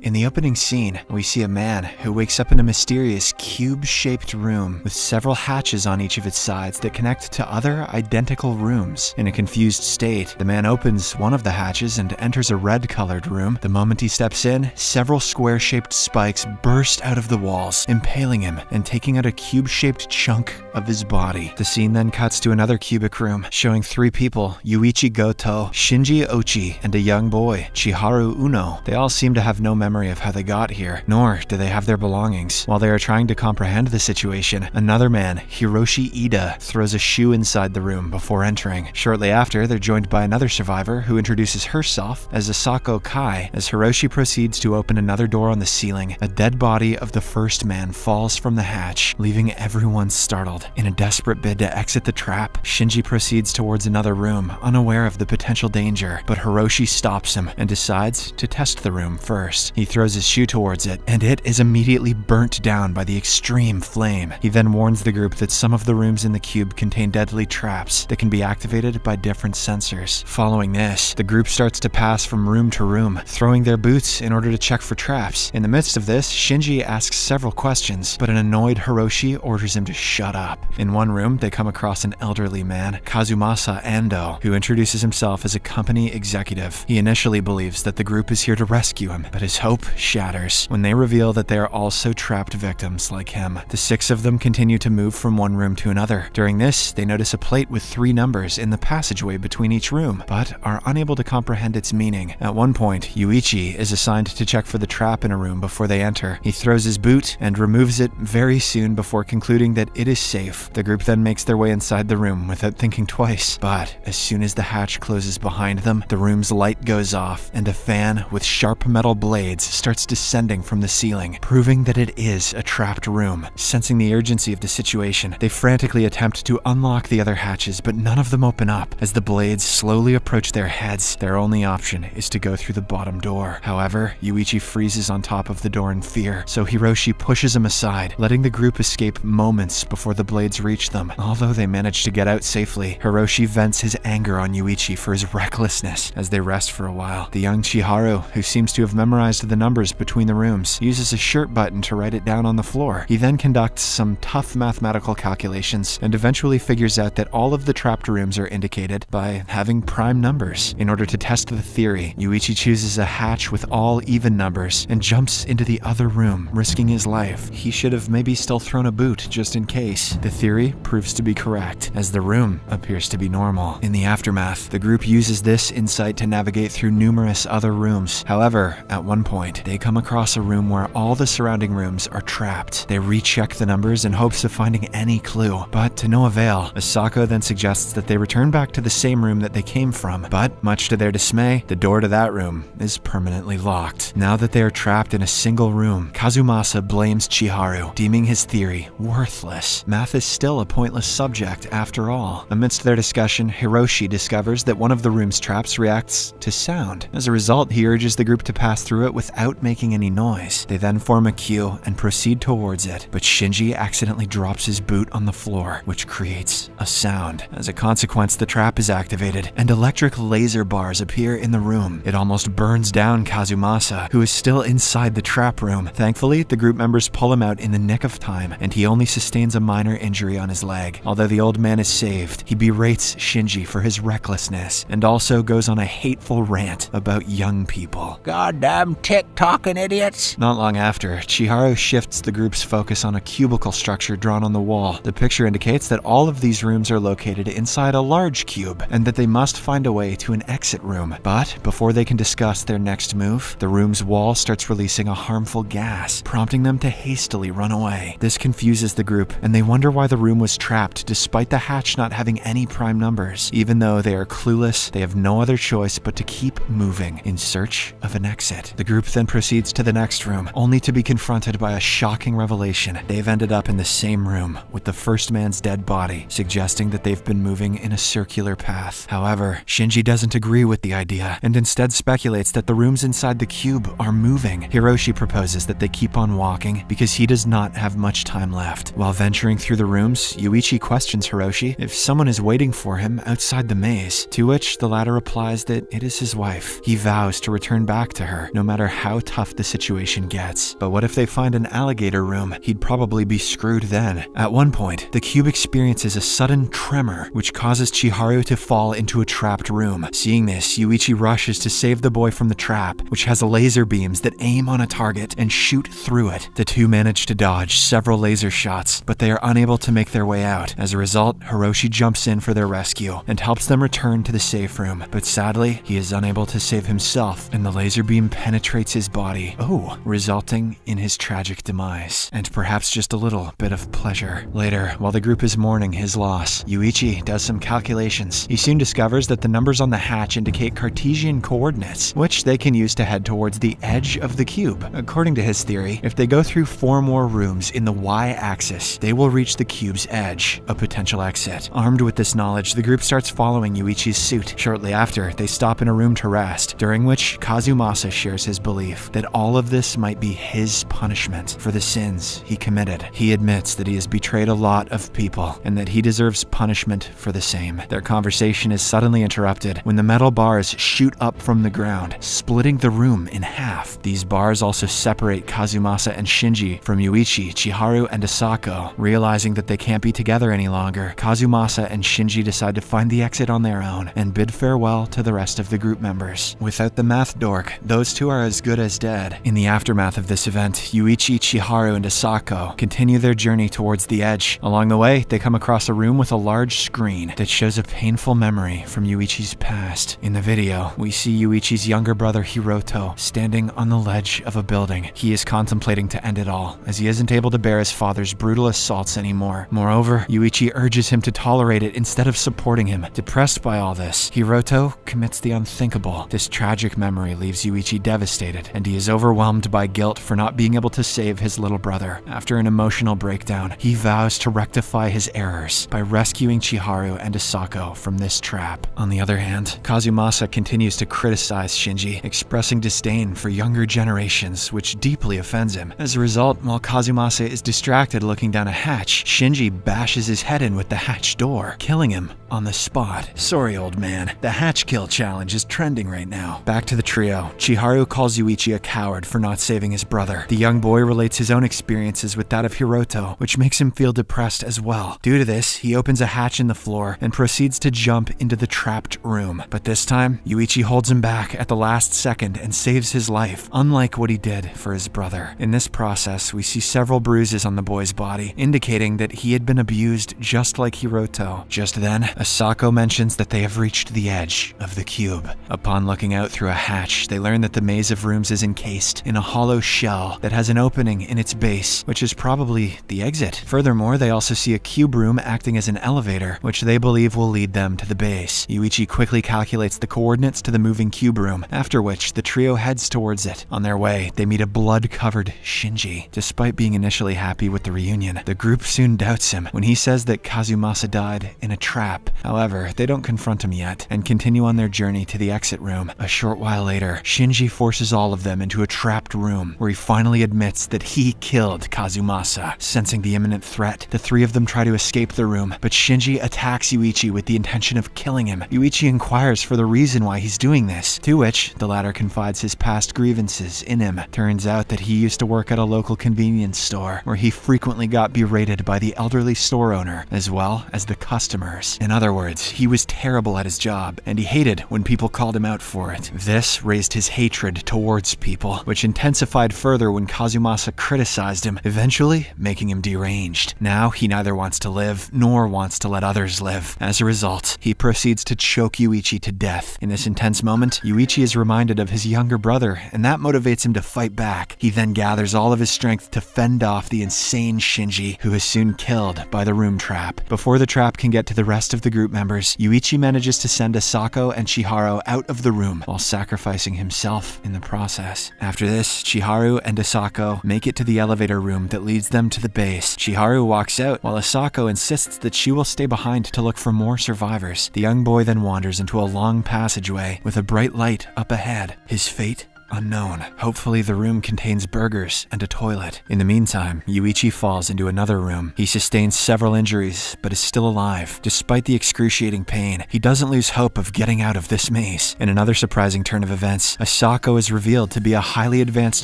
In the opening scene, we see a man who wakes up in a mysterious cube-shaped room with several hatches on each of its sides that connect to other identical rooms. In a confused state, the man opens one of the hatches and enters a red-colored room. The moment he steps in, several square-shaped spikes burst out of the walls, impaling him and taking out a cube-shaped chunk of his body. The scene then cuts to another cubic room, showing three people, Yuichi Goto, Shinji Ochi, and a young boy, Chiharu Uno. They all seem to have no memory of how they got here, nor do they have their belongings. While they are trying to comprehend the situation, another man, Hiroshi Ida, throws a shoe inside the room before entering. Shortly after, they're joined by another survivor who introduces herself as Asako Kai. As Hiroshi proceeds to open another door on the ceiling, a dead body of the first man falls from the hatch, leaving everyone startled. In a desperate bid to exit the trap, Shinji proceeds towards another room, unaware of the potential danger, but Hiroshi stops him and decides to test the room first. He throws his shoe towards it, and it is immediately burnt down by the extreme flame. He then warns the group that some of the rooms in the cube contain deadly traps that can be activated by different sensors. Following this, the group starts to pass from room to room, throwing their boots in order to check for traps. In the midst of this, Shinji asks several questions, but an annoyed Hiroshi orders him to shut up. In one room, they come across an elderly man, Kazumasa Ando, who introduces himself as a company executive. He initially believes that the group is here to rescue him, but his hope shatters when they reveal that they are also trapped victims like him. The six of them continue to move from one room to another. During this, they notice a plate with 3 numbers in the passageway between each room, but are unable to comprehend its meaning. At one point, Yuichi is assigned to check for the trap in a room before they enter. He throws his boot and removes it very soon before concluding that it is safe. The group then makes their way inside the room without thinking twice, but as soon as the hatch closes behind them, the room's light goes off and a fan with sharp metal blades starts descending from the ceiling, proving that it is a trapped room. Sensing the urgency of the situation, they frantically attempt to unlock the other hatches, but none of them open up. As the blades slowly approach their heads, their only option is to go through the bottom door. However, Yuichi freezes on top of the door in fear, so Hiroshi pushes him aside, letting the group escape moments before the blades reach them. Although they manage to get out safely, Hiroshi vents his anger on Yuichi for his recklessness as they rest for a while. The young Chiharu, who seems to have memorized the numbers between the rooms, uses a shirt button to write it down on the floor. He then conducts some tough mathematical calculations and eventually figures out that all of the trapped rooms are indicated by having prime numbers. In order to test the theory, Yuichi chooses a hatch with all even numbers and jumps into the other room, risking his life. He should have maybe still thrown a boot just in case. The theory proves to be correct, as the room appears to be normal. In the aftermath, the group uses this insight to navigate through numerous other rooms. However, at one point, they come across a room where all the surrounding rooms are trapped. They recheck the numbers in hopes of finding any clue, but to no avail. Asako then suggests that they return back to the same room that they came from, but much to their dismay, the door to that room is permanently locked. Now that they are trapped in a single room, Kazumasa blames Chiharu, deeming his theory worthless. Math is still a pointless subject after all. Amidst their discussion, Hiroshi discovers that one of the room's traps reacts to sound. As a result, he urges the group to pass through it without making any noise. They then form a queue and proceed towards it, but Shinji accidentally drops his boot on the floor, which creates a sound. As a consequence, the trap is activated, and electric laser bars appear in the room. It almost burns down Kazumasa, who is still inside the trap room. Thankfully, the group members pull him out in the nick of time, and he only sustains a minor injury on his leg. Although the old man is saved, he berates Shinji for his recklessness, and also goes on a hateful rant about young people. Goddamn tick-tocking idiots! Not long after, Chiharu shifts the group's focus on a cubicle structure drawn on the wall. The picture indicates that all of these rooms are located inside a large cube, and that they must find a way to an exit room. But before they can discuss their next move, the room's wall starts releasing a harmful gas, prompting them to hastily run away. This confuses the group, and they wonder why the room was trapped despite the hatch not having any prime numbers. Even though they are clueless, they have no other choice but to keep moving in search of an exit. The group then proceeds to the next room, only to be confronted by a shocking revelation. They've ended up in the same room with the first man's dead body, suggesting that they've been moving in a circular path. However, Shinji doesn't agree with the idea, and instead speculates that the rooms inside the cube are moving. Hiroshi proposes that they keep on walking because he does not have much time left. While venturing through the rooms, Yuichi questions Hiroshi if someone is waiting for him outside the maze, to which the latter replies that it is his wife. He vows to return back to her, no matter how tough the situation gets. But what if they find an alligator room? He'd probably be screwed then. At one point, the cube experiences a sudden tremor, which causes Chiharu to fall into a trapped room. Seeing this, Yuichi rushes to save the boy from the trap, which has laser beams that aim on a target and shoot through it. The two manage to dodge several laser shots, but they are unable to make their way out. As a result, Hiroshi jumps in for their rescue and helps them return to the safe room. But sadly, he is unable to save himself, and the laser beam penetrates his body, resulting in his tragic demise, and perhaps just a little bit of pleasure. Later, while the group is mourning his loss, Yuichi does some calculations. He soon discovers that the numbers on the hatch indicate Cartesian coordinates, which they can use to head towards the edge of the cube. According to his theory, if they go through 4 more rooms in the y-axis, they will reach the cube's edge, a potential exit. Armed with this knowledge, the group starts following Yuichi's suit. Shortly after, they stop in a room to rest, during which Kazumasa shares his belief that all of this might be his punishment for the sins he committed. He admits that he has betrayed a lot of people and that he deserves punishment for the same. Their conversation is suddenly interrupted when the metal bars shoot up from the ground, splitting the room in half. These bars also separate Kazumasa and Shinji from Yuichi, Chiharu, and Asako. Realizing that they can't be together any longer, Kazumasa and Shinji decide to find the exit on their own and bid farewell to the rest of the group members. Without the math dork, those two are as good as dead. In the aftermath of this event, Yuichi, Chiharu, and Asako continue their journey towards the edge. Along the way, they come across a room with a large screen that shows a painful memory from Yuichi's past. In the video, we see Yuichi's younger brother Hiroto standing on the ledge of a building. He is contemplating to end it all, as he isn't able to bear his father's brutal assaults anymore. Moreover, Yuichi urges him to tolerate it instead of supporting him. Depressed by all this, Hiroto commits the unthinkable. This tragic memory leaves Yuichi devastated, and he is overwhelmed by guilt for not being able to save his little brother. After an emotional breakdown, he vows to rectify his errors by rescuing Chiharu and Asako from this trap. On the other hand, Kazumasa continues to criticize Shinji, expressing disdain for younger generations, which deeply offends him. As a result, while Kazumasa is distracted looking down a hatch, Shinji bashes his head in with the hatch door, killing him on the spot. Sorry, old man. The hatch kill challenge is trending right now. Back to the trio. Chiharu calls Yuichi a coward for not saving his brother. The young boy relates his own experiences with that of Hiroto, which makes him feel depressed as well. Due to this, he opens a hatch in the floor and proceeds to jump into the trapped room. But this time, Yuichi holds him back at the last second and saves his life, unlike what he did for his brother. In this process, we see several bruises on the boy's body, indicating that he had been abused just like Hiroto. Just then, Asako mentions that they have reached the edge of the cube. Upon looking out through a hatch, they learn that the maze of rooms is encased in a hollow shell that has an opening in its base, which is probably the exit. Furthermore, they also see a cube room acting as an elevator, which they believe will lead them to the base. Yuichi quickly calculates the coordinates to the moving cube room, after which the trio heads towards it. On their way, they meet a blood-covered Shinji. Despite being initially happy with the reunion, the group soon doubts him when he says that Kazumasa died in a trap. However, they don't confront him yet and continue on their journey to the exit room. A short while later, Shinji forces all of them into a trapped room where he finally admits that he killed Kazumasa. Sensing the imminent threat, the three of them try to escape the room, but Shinji attacks Yuichi with the intention of killing him. Yuichi inquires for the reason why he's doing this, to which the latter confides his past grievances in him. Turns out that he used to work at a local convenience store where he frequently got berated by the elderly store owner as well as the customers. In other words, he was terrible at his job and he hated when people called him out for it. This raised his hatred towards people, which intensified further when Kazumasa criticized him, eventually making him deranged. Now he neither wants to live nor wants to let others live. As a result, he proceeds to choke Yuichi to death. In this intense moment, Yuichi is reminded of his younger brother, and that motivates him to fight back. He then gathers all of his strength to fend off the insane Shinji, who is soon killed by the room trap. Before the trap can get to the rest of the group members, Yuichi manages to send Asako and Chiharu out of the room while sacrificing himself in the process. After this, Chiharu and Asako make it to the elevator room that leads them to the base. Chiharu walks out while Asako insists that she will stay behind to look for more survivors. The young boy then wanders into a long passageway with a bright light up ahead. His fate Unknown. Hopefully the room contains burgers and a toilet. In the meantime, Yuichi falls into another room. He sustains several injuries, but is still alive. Despite the excruciating pain, he doesn't lose hope of getting out of this maze. In another surprising turn of events, Asako is revealed to be a highly advanced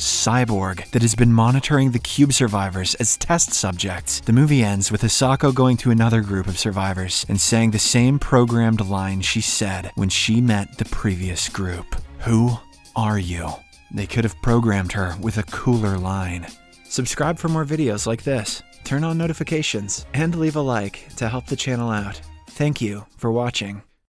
cyborg that has been monitoring the cube survivors as test subjects. The movie ends with Asako going to another group of survivors and saying the same programmed line she said when she met the previous group. Who are you? They could have programmed her with a cooler line. Subscribe for more videos like this, turn on notifications, and leave a like to help the channel out. Thank you for watching.